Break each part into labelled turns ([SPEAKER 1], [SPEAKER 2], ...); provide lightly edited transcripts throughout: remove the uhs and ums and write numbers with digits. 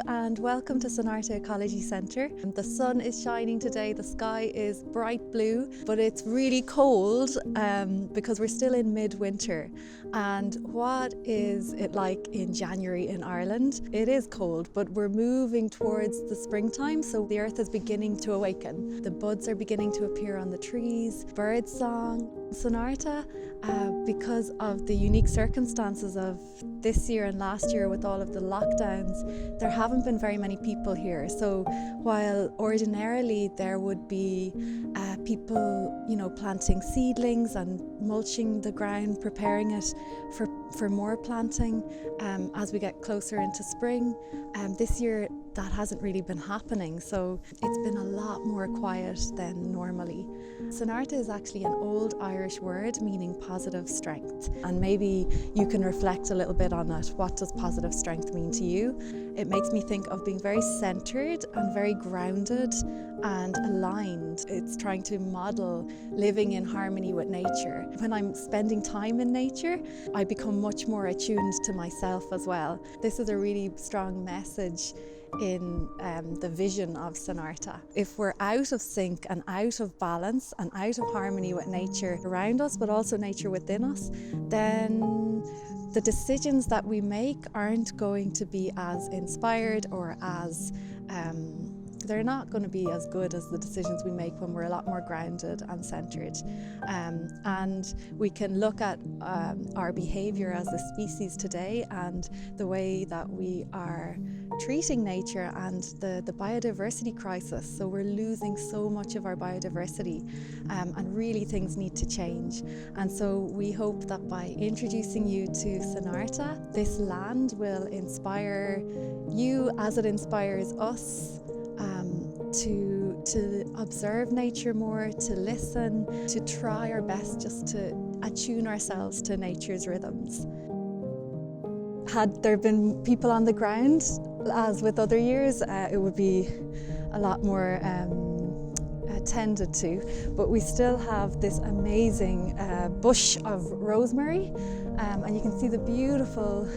[SPEAKER 1] and welcome to Sonairte Ecology Centre. The sun is shining today, the sky is bright blue, but it's really cold because we're still in midwinter. And what is it like in January in Ireland? It is cold, but we're moving towards the springtime, so the earth is beginning to awaken. The buds are beginning to appear on the trees, bird song. Sonairte, because of the unique circumstances of this year and last year with all of the lockdowns, there haven't been very many people here. So while ordinarily there would be people, planting seedlings and mulching the ground, preparing it for more planting as we get closer into spring, this year that hasn't really been happening, so it's been a lot more quiet than normally. Sonairte is actually an old Irish word meaning positive strength, and maybe you can reflect a little bit on it. What does positive strength mean to you? It makes me think of being very centered and very grounded and aligned. It's trying to model living in harmony with nature. When I'm spending time in nature, I become much more attuned to myself as well. This is a really strong message in the vision of Sonairte. If we're out of sync and out of balance and out of harmony with nature around us, but also nature within us, then the decisions that we make aren't going to be as inspired or as they're not going to be as good as the decisions we make when we're a lot more grounded and centered. And we can look at our behavior as a species today and the way that we are treating nature and the biodiversity crisis. So we're losing so much of our biodiversity and really things need to change. And so we hope that by introducing you to Sonairte, this land will inspire you as it inspires us to observe nature more, to listen, to try our best just to attune ourselves to nature's rhythms. Had there been people on the ground, as with other years, it would be a lot more tended to, but we still have this amazing bush of rosemary, and you can see the beautiful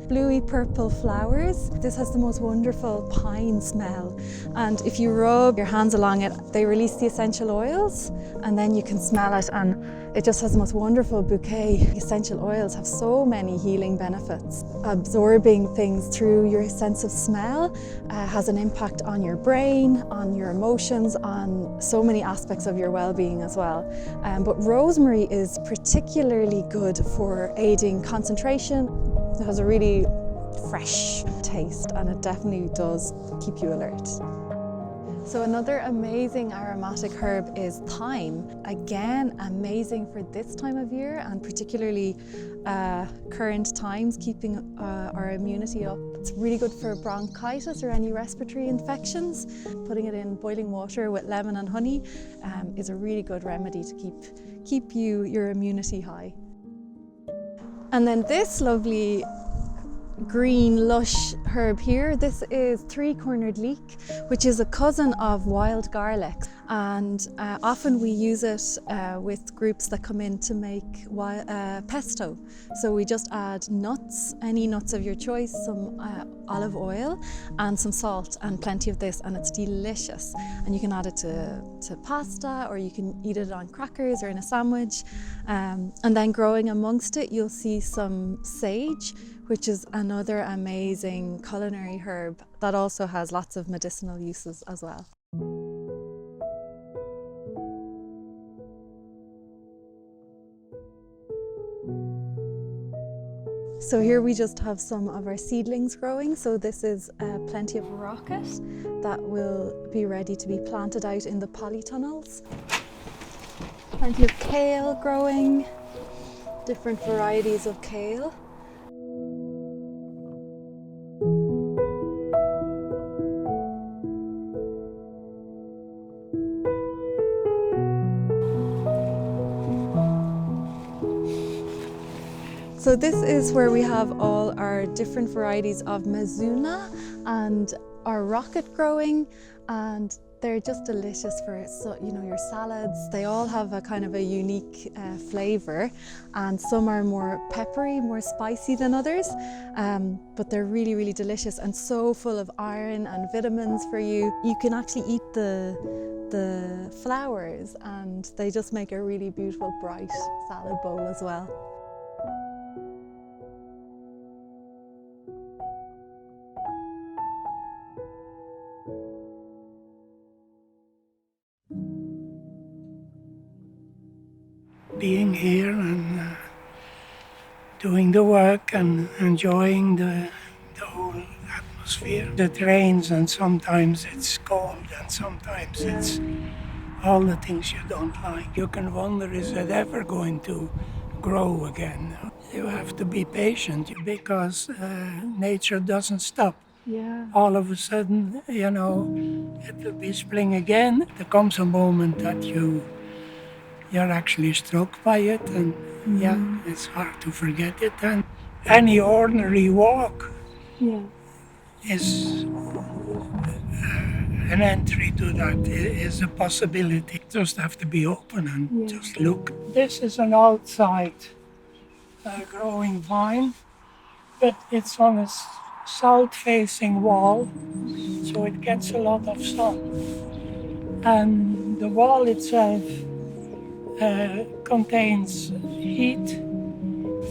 [SPEAKER 1] bluey purple flowers. This has the most wonderful pine smell, and if you rub your hands along it, they release the essential oils, and then you can smell it, and it just has the most wonderful bouquet. Essential oils have so many healing benefits. Absorbing things through your sense of smell has an impact on your brain, on your emotions, on so many aspects of your well-being as well. But rosemary is particularly good for aiding concentration. It has a really fresh taste and it definitely does keep you alert. So another amazing aromatic herb is thyme. Again, amazing for this time of year and particularly current times, keeping our immunity up. It's really good for bronchitis or any respiratory infections. Putting it in boiling water with lemon and honey is a really good remedy to keep your immunity high. And then this lovely green lush herb here, this is three-cornered leek, which is a cousin of wild garlic, and often we use it with groups that come in to make pesto. So we just add nuts, any nuts of your choice, some olive oil and some salt and plenty of this, and it's delicious. And you can add it to pasta, or you can eat it on crackers or in a sandwich. And then growing amongst it, you'll see some sage, which is another amazing culinary herb that also has lots of medicinal uses as well. So here we just have some of our seedlings growing. So this is plenty of rocket that will be ready to be planted out in the polytunnels. Plenty of kale growing, different varieties of kale. So this is where we have all our different varieties of mizuna and our rocket growing, and They're just delicious for, your salads. They all have a kind of a unique flavour, and some are more peppery, more spicy than others, but they're really, really delicious and so full of iron and vitamins for you. You can actually eat the flowers, and they just make a really beautiful, bright salad bowl as well.
[SPEAKER 2] Being here and doing the work and enjoying the whole atmosphere. It rains and sometimes it's cold and sometimes it's all the things you don't like. You can wonder, is it ever going to grow again? You have to be patient because nature doesn't stop.
[SPEAKER 1] Yeah.
[SPEAKER 2] All of a sudden, it will be spring again. There comes a moment that you're actually struck by it, and it's hard to forget it. And any ordinary walk is an entry to that, is a possibility. Just have to be open and just look. This is an outside growing vine, but it's on a south-facing wall, so it gets a lot of sun. And the wall itself contains heat.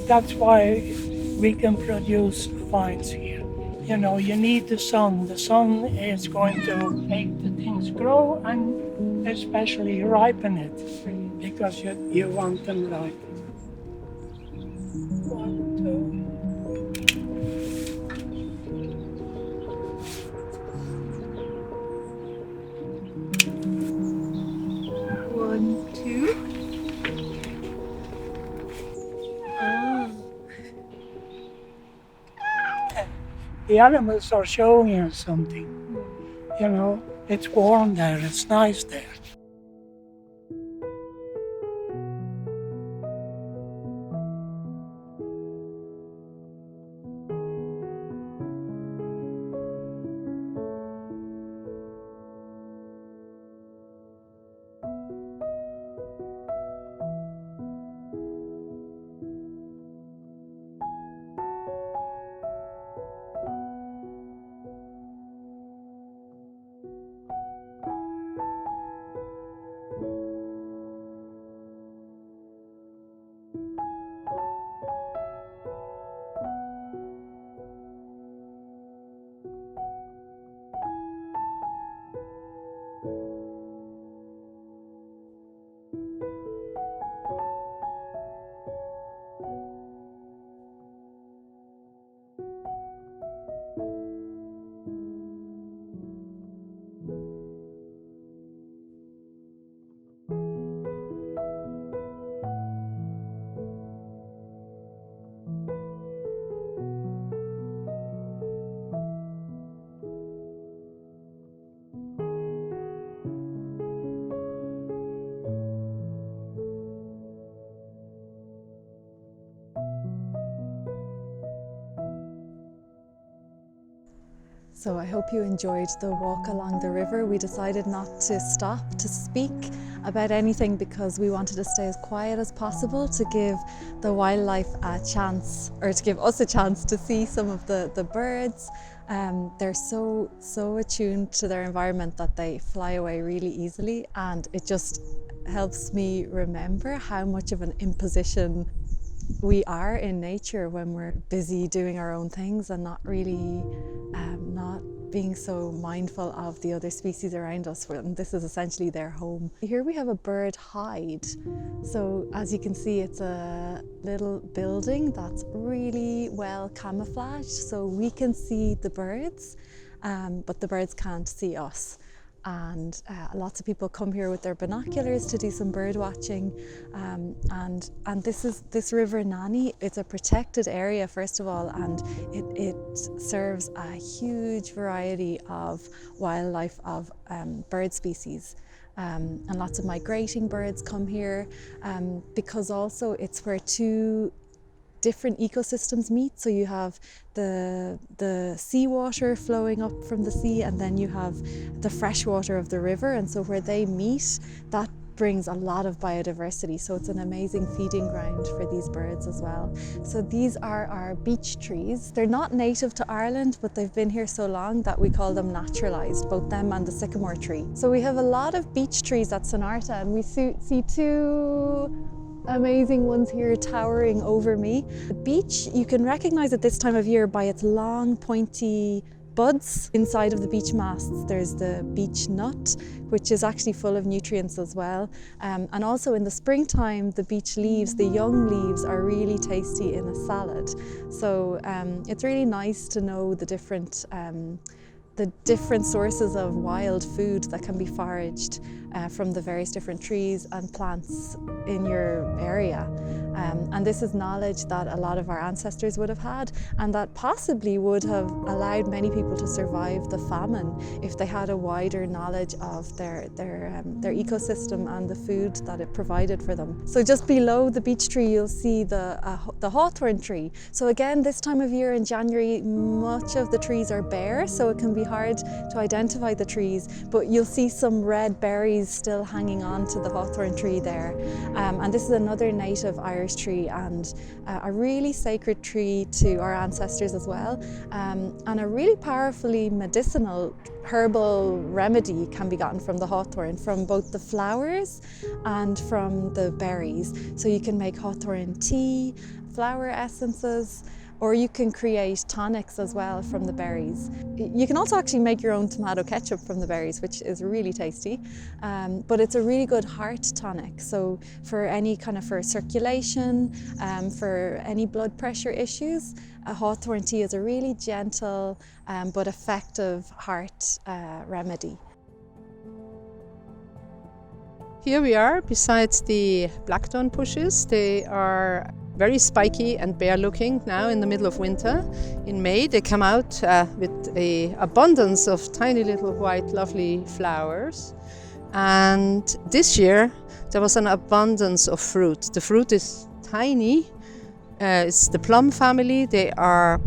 [SPEAKER 2] That's why we can produce vines here. You need the sun. The sun is going to make the things grow and especially ripen it, because you want them ripe. 1, 2. 1, 2. The animals are showing you something. It's warm there, it's nice there.
[SPEAKER 1] So I hope you enjoyed the walk along the river. We decided not to stop to speak about anything because we wanted to stay as quiet as possible to give the wildlife a chance, or to give us a chance to see some of the birds. They're so attuned to their environment that they fly away really easily, and it just helps me remember how much of an imposition we are in nature when we're busy doing our own things and not really not being so mindful of the other species around us. And this is essentially their home. Here we have a bird hide. So as you can see, it's a little building that's really well camouflaged, so we can see the birds, but the birds can't see us. And lots of people come here with their binoculars to do some bird watching, and this River Nanny. It's a protected area, first of all, and it serves a huge variety of wildlife, of bird species, and lots of migrating birds come here, because also it's where two different ecosystems meet. So you have the seawater flowing up from the sea, and then you have the fresh water of the river. And so where they meet, that brings a lot of biodiversity. So it's an amazing feeding ground for these birds as well. So these are our beech trees. They're not native to Ireland, but they've been here so long that we call them naturalised, both them and the sycamore tree. So we have a lot of beech trees at Sonairte, and we see two amazing ones here towering over me. The beech, you can recognise at this time of year by its long pointy buds. Inside of the beech masts there's the beech nut, which is actually full of nutrients as well. And also in the springtime, the beech leaves, the young leaves, are really tasty in a salad. So it's really nice to know the different sources of wild food that can be foraged from the various different trees and plants in your area. And this is knowledge that a lot of our ancestors would have had, and that possibly would have allowed many people to survive the famine if they had a wider knowledge of their ecosystem and the food that it provided for them. So just below the beech tree, you'll see the hawthorn tree. So again, this time of year in January, much of the trees are bare, so it can be hard to identify the trees, but you'll see some red berries still hanging on to the hawthorn tree there. And this is another native Irish tree, and a really sacred tree to our ancestors as well, and a really powerfully medicinal herbal remedy can be gotten from the hawthorn, from both the flowers and from the berries. So you can make hawthorn tea, flower essences, or you can create tonics as well from the berries. You can also actually make your own tomato ketchup from the berries, which is really tasty, but it's a really good heart tonic. So for circulation, for any blood pressure issues, a hawthorn tea is a really gentle but effective heart remedy.
[SPEAKER 3] Here we are beside the blackthorn bushes. They are very spiky and bare looking now in the middle of winter. In May they come out with an abundance of tiny little white lovely flowers, and this year there was an abundance of fruit. The fruit is tiny, it's the plum family. They are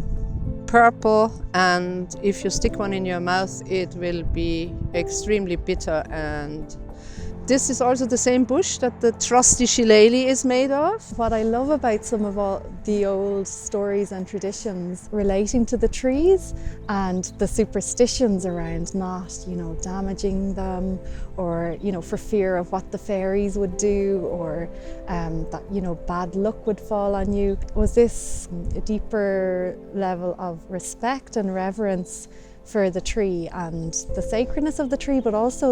[SPEAKER 3] purple, and if you stick one in your mouth it will be extremely bitter. And this is also the same bush that the trusty shillelagh is made of.
[SPEAKER 1] What I love about some of all the old stories and traditions relating to the trees and the superstitions around not, damaging them, or, for fear of what the fairies would do, or that, bad luck would fall on you, was this deeper level of respect and reverence for the tree and the sacredness of the tree, but also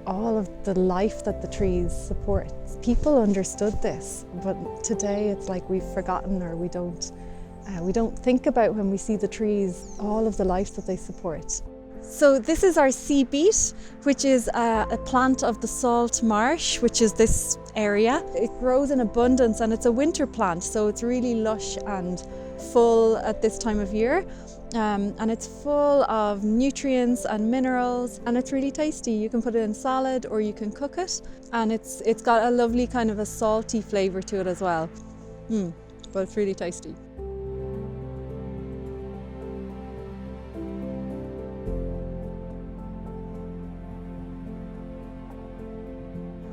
[SPEAKER 1] all of the life that the trees support. People understood this, but today it's like we've forgotten, or we don't think about, when we see the trees, all of the life that they support. So this is our sea beet, which is a plant of the salt marsh, which is this area. It grows in abundance, and it's a winter plant, so it's really lush and full at this time of year. And it's full of nutrients and minerals, and it's really tasty. You can put it in salad or you can cook it, and it's got a lovely kind of a salty flavour to it as well. But it's really tasty.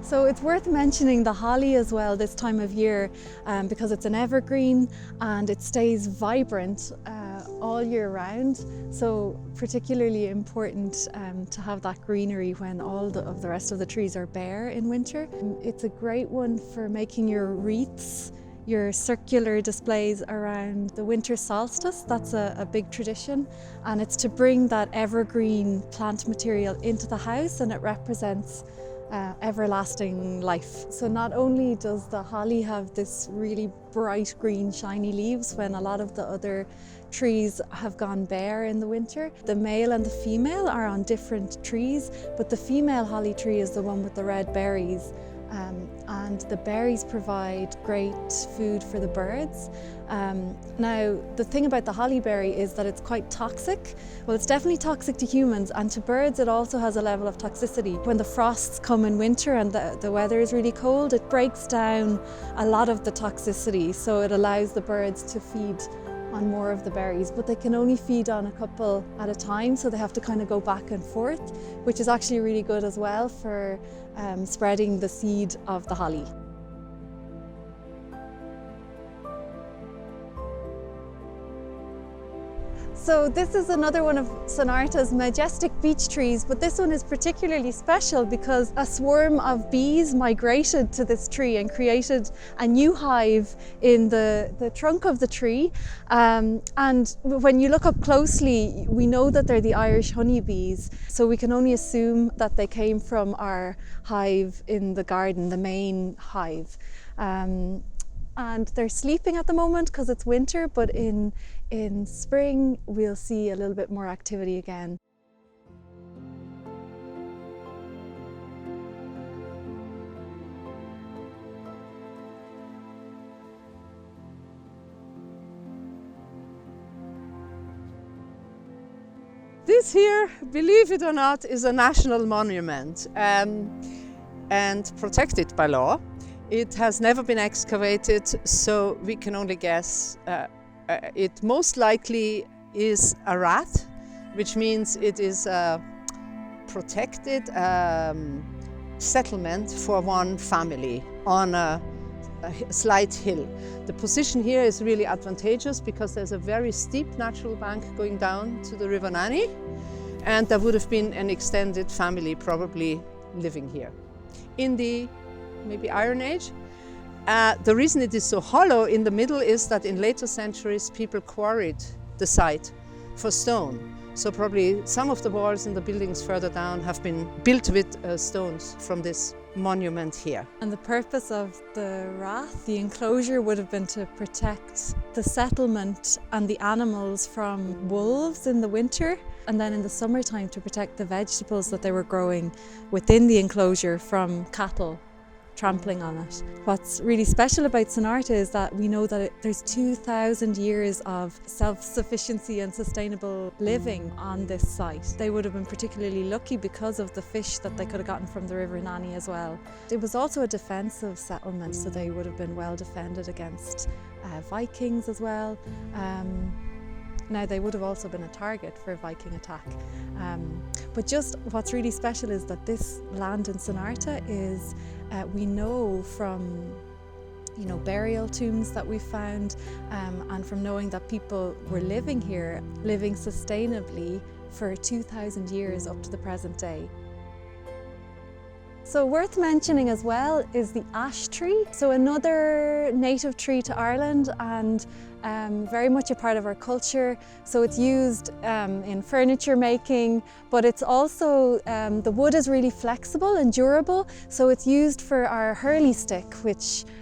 [SPEAKER 1] So it's worth mentioning the holly as well this time of year, because it's an evergreen and it stays vibrant all year round. So particularly important to have that greenery when all of the rest of the trees are bare in winter. It's a great one for making your wreaths, your circular displays around the winter solstice. That's a big tradition, and it's to bring that evergreen plant material into the house, and it represents everlasting life. So not only does the holly have this really bright green shiny leaves when a lot of the other trees have gone bare in the winter, the male and the female are on different trees, but the female holly tree is the one with the red berries, and the berries provide great food for the birds. Now, the thing about the hollyberry is that it's quite toxic. Well, it's definitely toxic to humans, and to birds it also has a level of toxicity. When the frosts come in winter and the weather is really cold, it breaks down a lot of the toxicity, so it allows the birds to feed on more of the berries, but they can only feed on a couple at a time, so they have to kind of go back and forth, which is actually really good as well for spreading the seed of the holly. So this is another one of Sonairte's majestic beech trees, but this one is particularly special because a swarm of bees migrated to this tree and created a new hive in the trunk of the tree. And when you look up closely, we know that they're the Irish honeybees. So we can only assume that they came from our hive in the garden, the main hive. And they're sleeping at the moment because it's winter, but in spring we'll see a little bit more activity again.
[SPEAKER 3] This here, believe it or not, is a national monument and protected by law. It has never been excavated, so we can only guess. It most likely is a rat, which means it is a protected settlement for one family on a slight hill. The position here is really advantageous because there's a very steep natural bank going down to the River Nanny, and there would have been an extended family probably living here. In the maybe Iron Age. The reason it is so hollow in the middle is that in later centuries people quarried the site for stone. So probably some of the walls in the buildings further down have been built with stones from this monument here.
[SPEAKER 1] And the purpose of the rath, the enclosure, would have been to protect the settlement and the animals from wolves in the winter, and then in the summertime to protect the vegetables that they were growing within the enclosure from cattle trampling on it. What's really special about Sonairte is that we know that there's 2,000 years of self-sufficiency and sustainable living on this site. They would have been particularly lucky because of the fish that they could have gotten from the River Nanny as well. It was also a defensive settlement, so they would have been well defended against Vikings as well. Now, they would have also been a target for a Viking attack. But just what's really special is that this land in Sonairte is, we know from burial tombs that we found, and from knowing that people were living here, living sustainably for 2,000 years up to the present day. So worth mentioning as well is the ash tree. So another native tree to Ireland and very much a part of our culture. So it's used in furniture making, but it's also, the wood is really flexible and durable. So it's used for our hurley stick,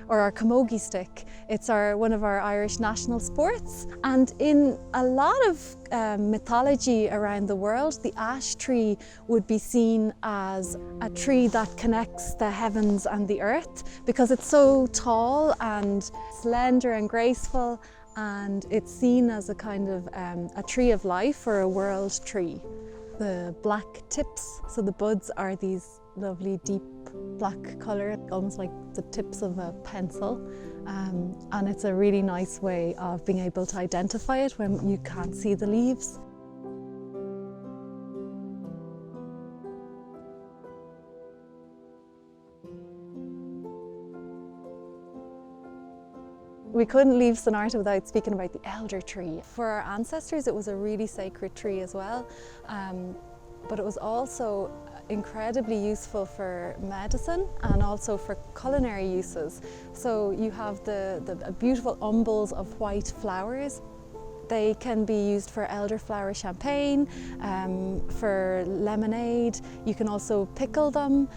[SPEAKER 1] or our camogie stick. It's one of our Irish national sports. And in a lot of mythology around the world, the ash tree would be seen as a tree that connects the heavens and the earth because it's so tall and slender and graceful, and it's seen as a kind of a tree of life or a world tree. The black tips, so the buds are these lovely deep black colour, almost like the tips of a pencil. And it's a really nice way of being able to identify it when you can't see the leaves. We couldn't leave Sonairte without speaking about the elder tree. For our ancestors, it was a really sacred tree as well, but it was also incredibly useful for medicine and also for culinary uses. So you have the beautiful umbels of white flowers. They can be used for elderflower champagne, for lemonade. You can also pickle them.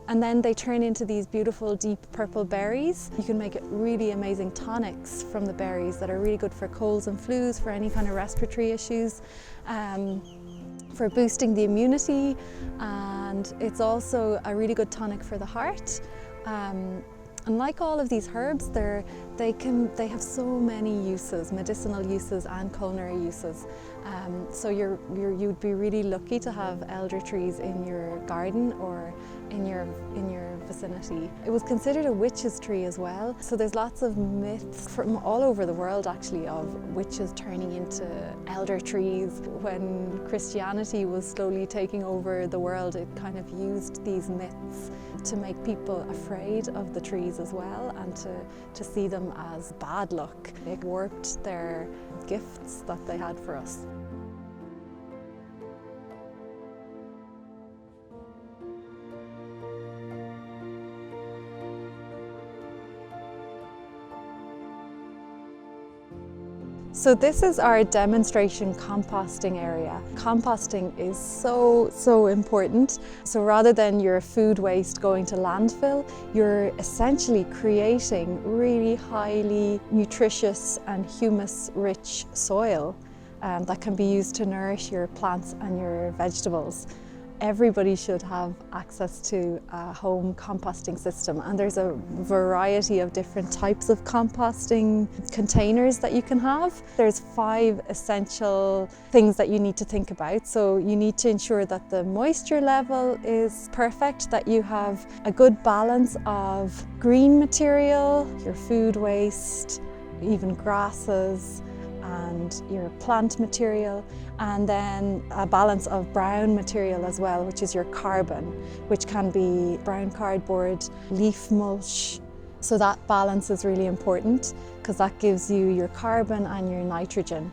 [SPEAKER 1] And then they turn into these beautiful deep purple berries. You can make really amazing tonics from the berries that are really good for colds and flus, for any kind of respiratory issues. for boosting the immunity, and it's also a really good tonic for the heart. And like all of these herbs, they have so many uses, medicinal uses and culinary uses. So you'd be really lucky to have elder trees in your garden or in your vicinity. It was considered a witch's tree as well. So there's lots of myths from all over the world actually of witches turning into elder trees. When Christianity was slowly taking over the world, it kind of used these myths to make people afraid of the trees as well, and to see them as bad luck. It warped their gifts that they had for us. So this is our demonstration composting area. Composting is so important. So rather than your food waste going to landfill, you're essentially creating really highly nutritious and humus-rich soil that can be used to nourish your plants and your vegetables. Everybody should have access to a home composting system, and there's a variety of different types of composting containers that you can have. There's 5 essential things that you need to think about. So you need to ensure that the moisture level is perfect, that you have a good balance of green material, your food waste, even grasses, and your plant material, and then a balance of brown material as well, which is your carbon, which can be brown cardboard, leaf mulch. So that balance is really important because that gives you your carbon and your nitrogen.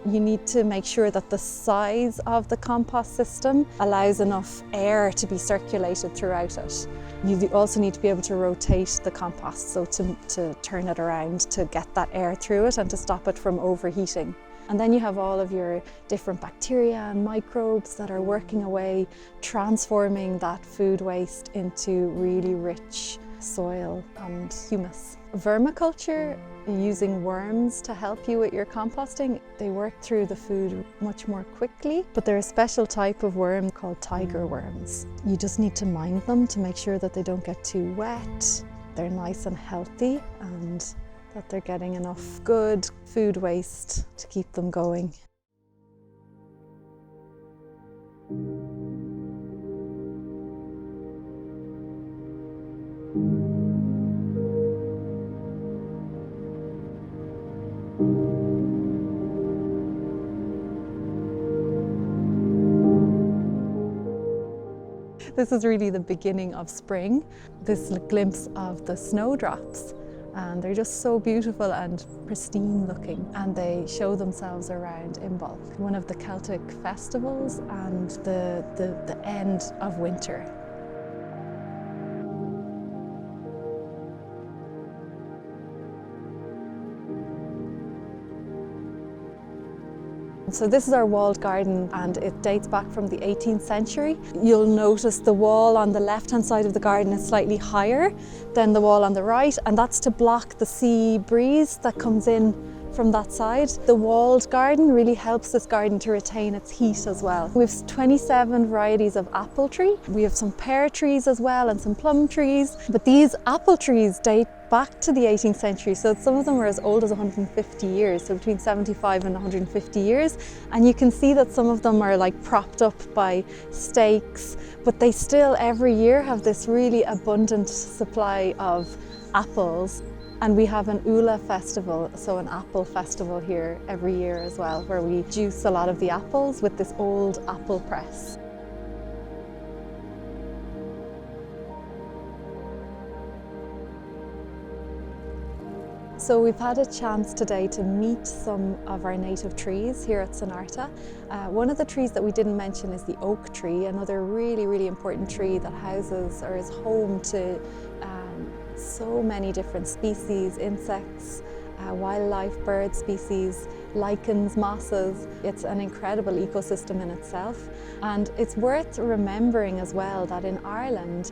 [SPEAKER 1] You need to make sure that the size of the compost system allows enough air to be circulated throughout it. You also need to be able to rotate the compost, so to turn it around to get that air through it and to stop it from overheating. And then you have all of your different bacteria and microbes that are working away, transforming that food waste into really rich soil and humus. Vermiculture, using worms to help you with your composting, they work through the food much more quickly, but they're a special type of worm called tiger worms. You just need to mind them to make sure that they don't get too wet, they're nice and healthy, and that they're getting enough good food waste to keep them going. This is really the beginning of spring, this glimpse of the snowdrops. And they're just so beautiful and pristine looking, and they show themselves around Imbolc, one of the Celtic festivals and the end of winter. So this is our walled garden, and it dates back from the 18th century. You'll notice the wall on the left-hand side of the garden is slightly higher than the wall on the right, and that's to block the sea breeze that comes in from that side. The walled garden really helps this garden to retain its heat as well. We have 27 varieties of apple tree. We have some pear trees as well and some plum trees, but these apple trees date back to the 18th century, so some of them are as old as 150 years, so between 75 and 150 years, and you can see that some of them are like propped up by stakes, but they still every year have this really abundant supply of apples. And we have an Ula festival, so an apple festival here every year as well, where we juice a lot of the apples with this old apple press. So we've had a chance today to meet some of our native trees here at Sonairte. One of the trees that we didn't mention is the oak tree, another really important tree that houses or is home to so many different species, insects, wildlife, bird species, lichens, mosses. It's an incredible ecosystem in itself. And it's worth remembering as well that in Ireland,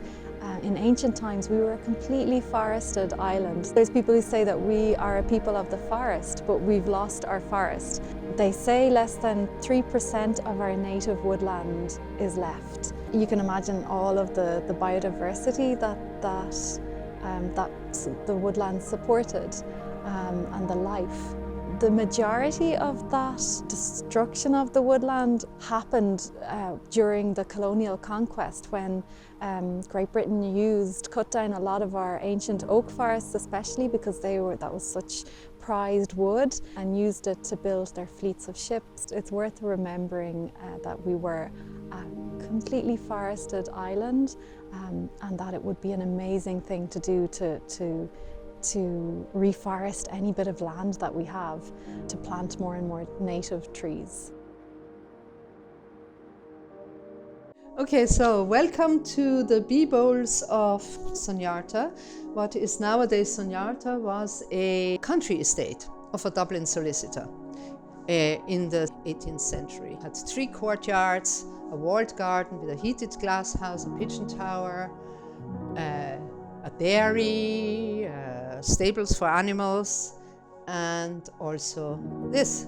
[SPEAKER 1] In ancient times, we were a completely forested island. There's people who say that we are a people of the forest, but we've lost our forest. They say less than 3% of our native woodland is left. You can imagine all of the biodiversity that the woodland supported and the life. The majority of that destruction of the woodland happened during the colonial conquest, when Great Britain cut down a lot of our ancient oak forests, especially because that was such prized wood, and used it to build their fleets of ships. It's worth remembering that we were a completely forested island, and that it would be an amazing thing to do to reforest any bit of land that we have, to plant more and more native trees.
[SPEAKER 3] Okay, so welcome to the bee bowls of Sonairte. What is nowadays Sonairte was a country estate of a Dublin solicitor in the 18th century. It had 3 courtyards, a walled garden with a heated glass house, a pigeon tower, a dairy, stables for animals, and also this.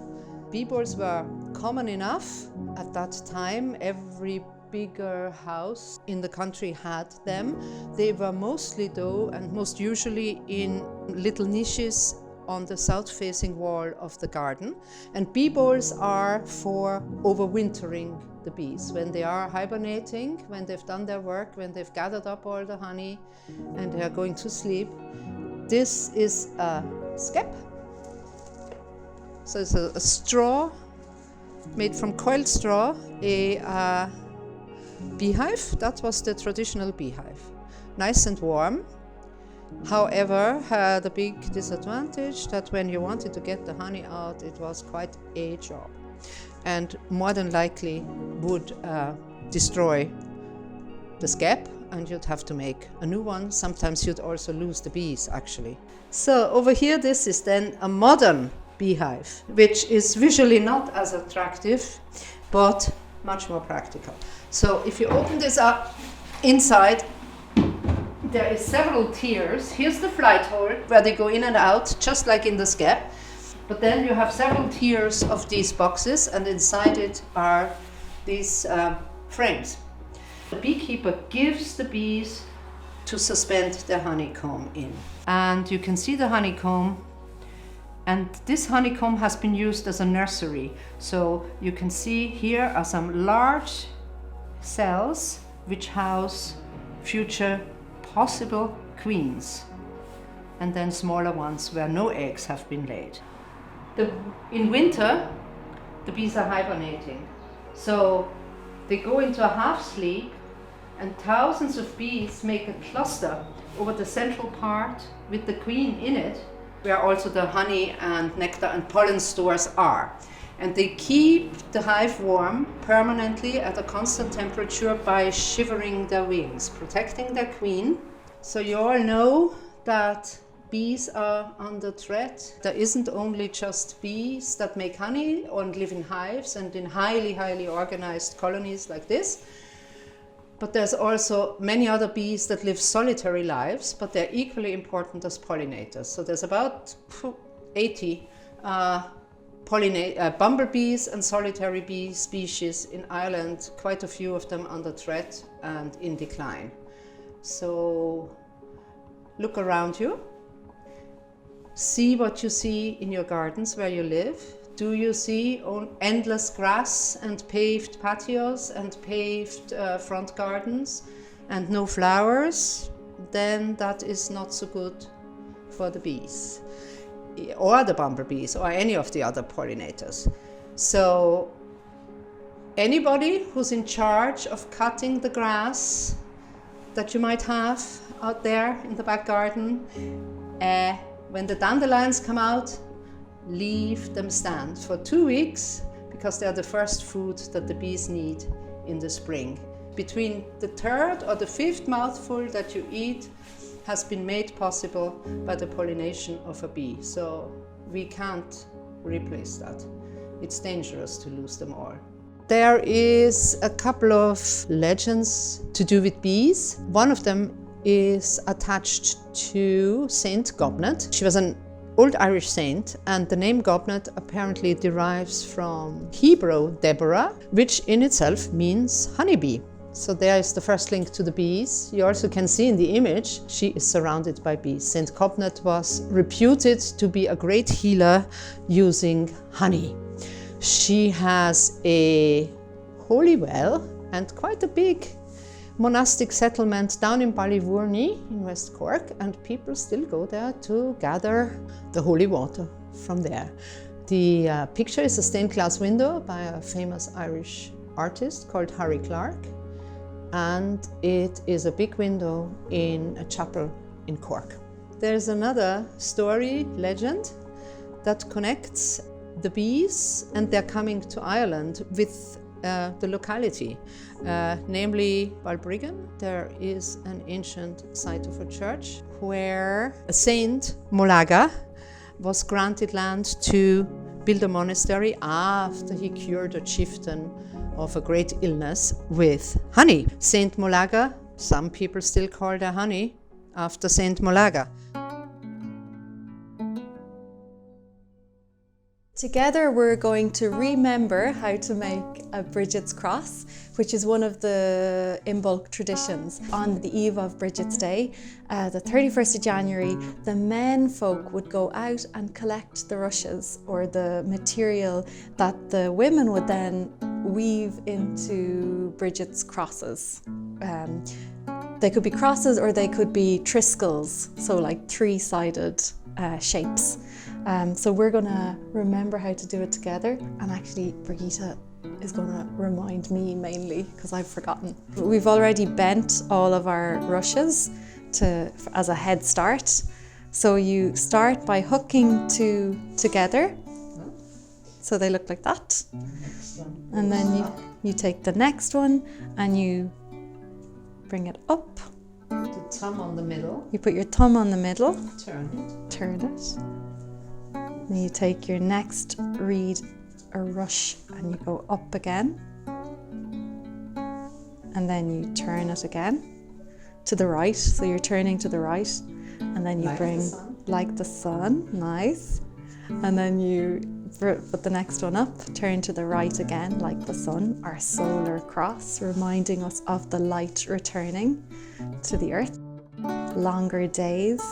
[SPEAKER 3] Bee bowls were common enough at that time. Every bigger house in the country had them. They were mostly, though, and most usually in little niches on the south-facing wall of the garden. And bee bowls are for overwintering the bees. When they are hibernating, when they've done their work, when they've gathered up all the honey and they are going to sleep. This is a skep. So it's a straw made from coiled straw, a beehive. That was the traditional beehive. Nice and warm. However, had a big disadvantage that when you wanted to get the honey out, it was quite a job, and more than likely would destroy the skep, and you'd have to make a new one. Sometimes you'd also lose the bees, actually. So over here, this is then a modern beehive, which is visually not as attractive, but much more practical. So if you open this up, inside there is several tiers. Here's the flight hole where they go in and out, just like in the skep. But then you have several tiers of these boxes, and inside it are these frames. The beekeeper gives the bees to suspend their honeycomb in. And you can see the honeycomb. And this honeycomb has been used as a nursery. So you can see here are some large cells which house future possible queens, and then smaller ones where no eggs have been laid. In winter, the bees are hibernating. So they go into a half sleep, and thousands of bees make a cluster over the central part with the queen in it, where also the honey and nectar and pollen stores are. And they keep the hive warm permanently at a constant temperature by shivering their wings, protecting their queen. So you all know that bees are under threat. There isn't only just bees that make honey and live in hives and in highly, highly organized colonies like this. But there's also many other bees that live solitary lives, but they're equally important as pollinators. So there's about 80 bumblebees and solitary bee species in Ireland, quite a few of them under threat and in decline. So look around you, see what you see in your gardens where you live. Do you see endless grass and paved patios and paved front gardens and no flowers? Then that is not so good for the bees, or the bumblebees, or any of the other pollinators. So anybody who's in charge of cutting the grass that you might have out there in the back garden, when the dandelions come out, leave them stand for 2 weeks, because they're the first food that the bees need in the spring. Between the 3rd or the 5th mouthful that you eat has been made possible by the pollination of a bee. So we can't replace that. It's dangerous to lose them all. There is a couple of legends to do with bees. One of them is attached to Saint Gobnet. She was an Old Irish saint, and the name Gobnet apparently derives from Hebrew Deborah, which in itself means honeybee. So there is the first link to the bees. You also can see in the image, she is surrounded by bees. Saint Gobnet was reputed to be a great healer using honey. She has a holy well and quite a big monastic settlement down in Ballyvourney in West Cork, and people still go there to gather the holy water from there. The picture is a stained glass window by a famous Irish artist called Harry Clarke, and it is a big window in a chapel in Cork. There's another story, legend, that connects the bees and their coming to Ireland with the locality, namely Balbriggan. There is an ancient site of a church where Saint Molaga was granted land to build a monastery after he cured a chieftain of a great illness with honey. Saint Molaga, some people still call their honey after Saint Molaga.
[SPEAKER 1] Together we're going to remember how to make a Bridget's cross, which is one of the Imbolc traditions. On the eve of Bridget's Day, the 31st of January, the men folk would go out and collect the rushes, or the material that the women would then weave into Bridget's crosses. They could be crosses or they could be triskells, so like three-sided shapes. So we're going to remember how to do it together, and actually Brigitte is going to remind me mainly because I've forgotten. We've already bent all of our rushes as a head start. So you start by hooking two together, so they look like that, and then you take the next one and you bring it up.
[SPEAKER 3] The thumb on the middle.
[SPEAKER 1] You put your thumb on the middle.
[SPEAKER 3] Turn it.
[SPEAKER 1] Then you take your next reed or rush and you go up again. And then you turn it again to the right. So you're turning to the right. And then you bring like the sun, nice. And then you put the next one up, turn to the right again, like the sun, our solar cross, reminding us of the light returning to the earth. Longer days.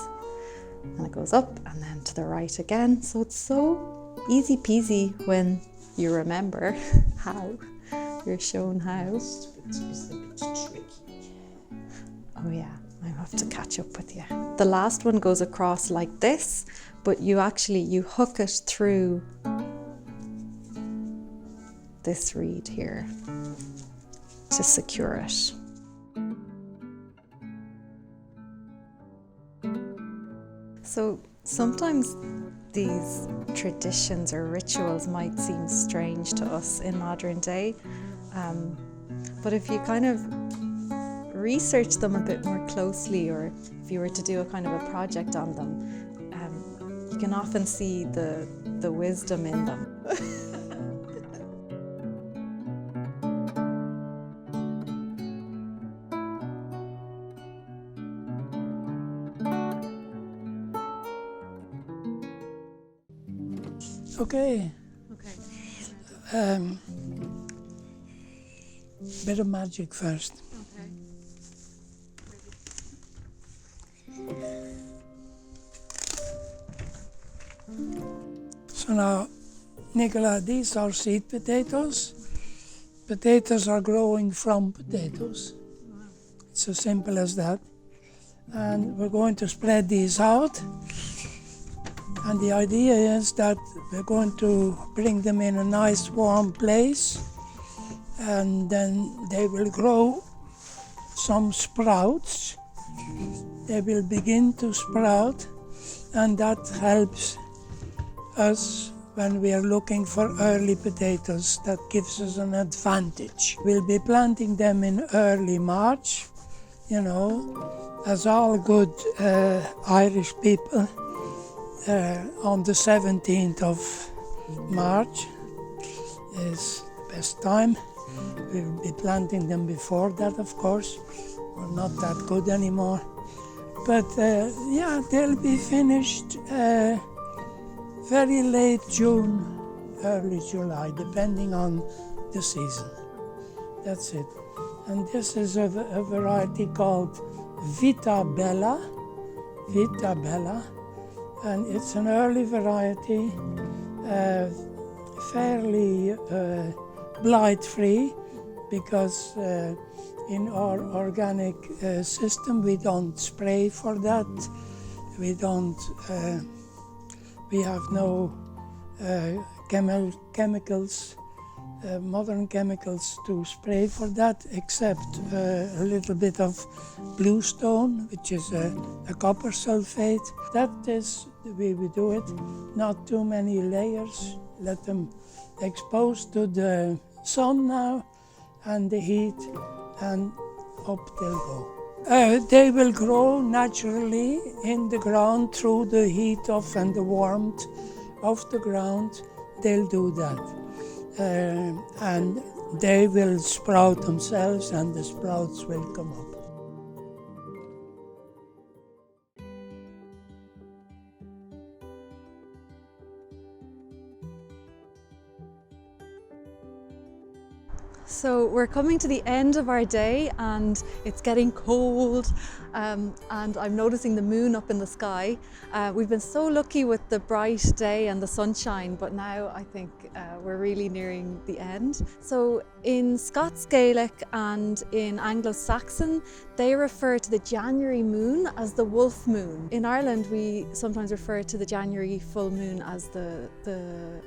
[SPEAKER 1] And it goes up and then to the right again. So it's so easy peasy when you remember how. You're shown how.
[SPEAKER 3] It's a bit tricky.
[SPEAKER 1] Oh yeah, I have to catch up with you. The last one goes across like this, but you hook it through this reed here to secure it. So sometimes these traditions or rituals might seem strange to us in modern day, but if you kind of research them a bit more closely, or if you were to do a kind of a project on them, you can often see the wisdom in them.
[SPEAKER 2] Okay. Bit of magic first. So now, Nicola, these are seed potatoes. Potatoes are growing from potatoes. It's as simple as that. And we're going to spread these out. And the idea is that we're going to bring them in a nice warm place, and then they will grow some sprouts. They will begin to sprout, and that helps us when we are looking for early potatoes. That gives us an advantage. We'll be planting them in early March, as all good Irish people. On the 17th of March is the best time. We'll be planting them before that, of course, are not that good anymore. But yeah, they'll be finished very late June, early July, depending on the season. That's it. And this is a variety called Vita Bella, and it's an early variety, fairly blight-free, because in our organic system we don't spray for that. We don't. We have no chemicals, modern chemicals to spray for that, except a little bit of bluestone, which is a copper sulfate. That is the way we do it. Not too many layers. Let them expose to the sun now and the heat, and up they'll go. They will grow naturally in the ground through the heat of and the warmth of the ground. They'll do that. And they will sprout themselves, and the sprouts will come up.
[SPEAKER 1] So we're coming to the end of our day, and it's getting cold, and I'm noticing the moon up in the sky. We've been so lucky with the bright day and the sunshine, but now I think we're really nearing the end. So in Scots Gaelic and in Anglo-Saxon, they refer to the January moon as the wolf moon. In Ireland, we sometimes refer to the January full moon as the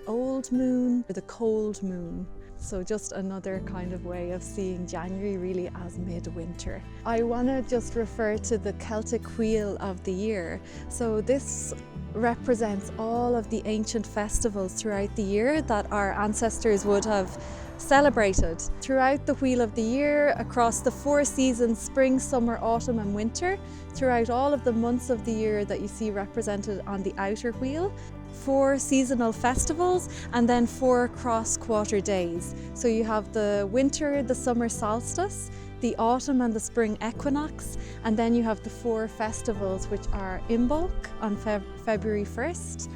[SPEAKER 1] old moon or the cold moon. So just another kind of way of seeing January really as midwinter. I want to just refer to the Celtic wheel of the year. So this represents all of the ancient festivals throughout the year that our ancestors would have celebrated. Throughout the wheel of the year, across the 4 seasons, spring, summer, autumn and winter, throughout all of the months of the year that you see represented on the outer wheel, 4 seasonal festivals, and then 4 cross-quarter days. So you have the winter, the summer solstice, the autumn and the spring equinox, and then you have the 4 festivals, which are Imbolc on February 1st,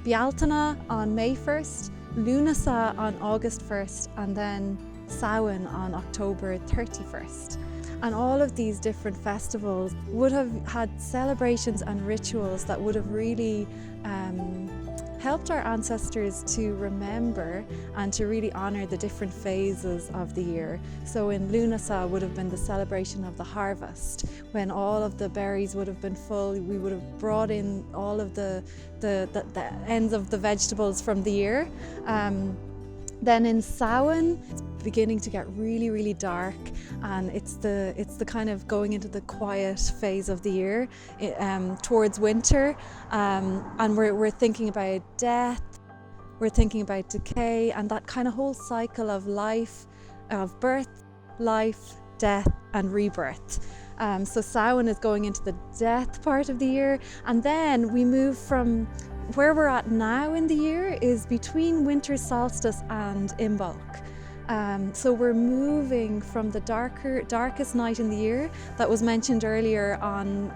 [SPEAKER 1] Bealtaine on May 1st, Lunasa on August 1st, and then Samhain on October 31st. And all of these different festivals would have had celebrations and rituals that would have really helped our ancestors to remember and to really honour the different phases of the year. So in Lunasa would have been the celebration of the harvest, when all of the berries would have been full. We would have brought in all of the ends of the vegetables from the year. Then in Samhain, it's beginning to get really, really dark, and it's the kind of going into the quiet phase of the year, towards winter, and we're thinking about death, we're thinking about decay, and that kind of whole cycle of life, of birth, life, death, and rebirth. So Samhain is going into the death part of the year, and then we move from where we're at now in the year is between winter solstice and Imbolc. So we're moving from the darkest night in the year that was mentioned earlier on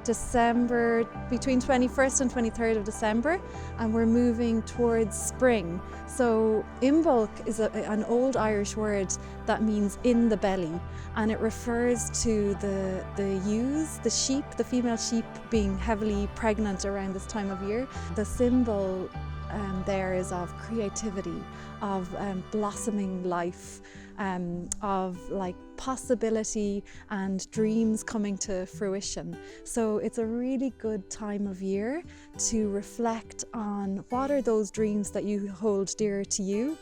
[SPEAKER 1] December, between 21st and 23rd of December, and we're moving towards spring. So Imbolc is an old Irish word that means in the belly, and it refers to the ewes, the sheep, the female sheep being heavily pregnant around this time of year. The symbol there is of creativity, of blossoming life, of like possibility and dreams coming to fruition. So it's a really good time of year to reflect on what are those dreams that you hold dear to you.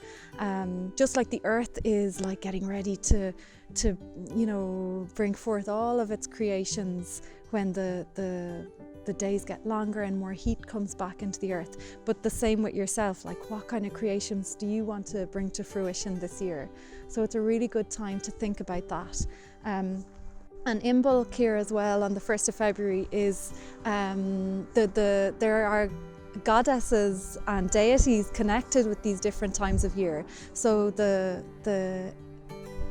[SPEAKER 1] Just like the earth is like getting ready to bring forth all of its creations when the days get longer and more heat comes back into the earth. But the same with yourself, like what kind of creations do you want to bring to fruition this year? So it's a really good time to think about that. And Imbolc here as well on the 1st of February is there are goddesses and deities connected with these different times of year. So the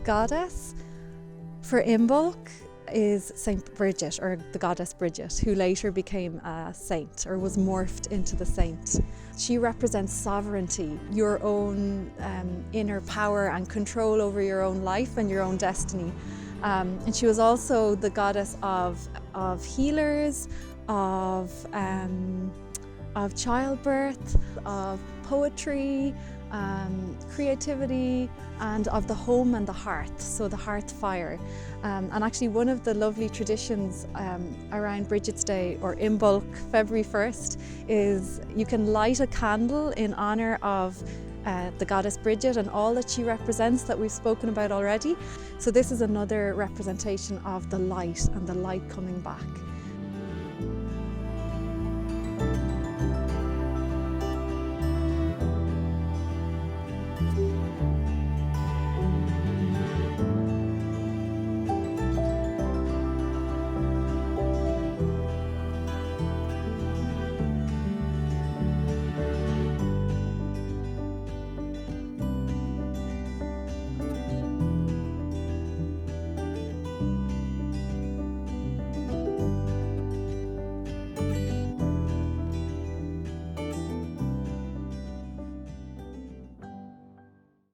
[SPEAKER 1] goddess For Imbolc is Saint Bridget, or the goddess Bridget, who later became a saint or was morphed into the saint. She represents sovereignty, your own inner power and control over your own life and your own destiny. And she was also the goddess of healers, of childbirth, of poetry, creativity, and of the home and the hearth, so the hearth fire. And actually one of the lovely traditions around Bridget's Day, or Imbolc, February 1st, is you can light a candle in honour of the goddess Bridget and all that she represents that we've spoken about already. So this is another representation of the light and the light coming back.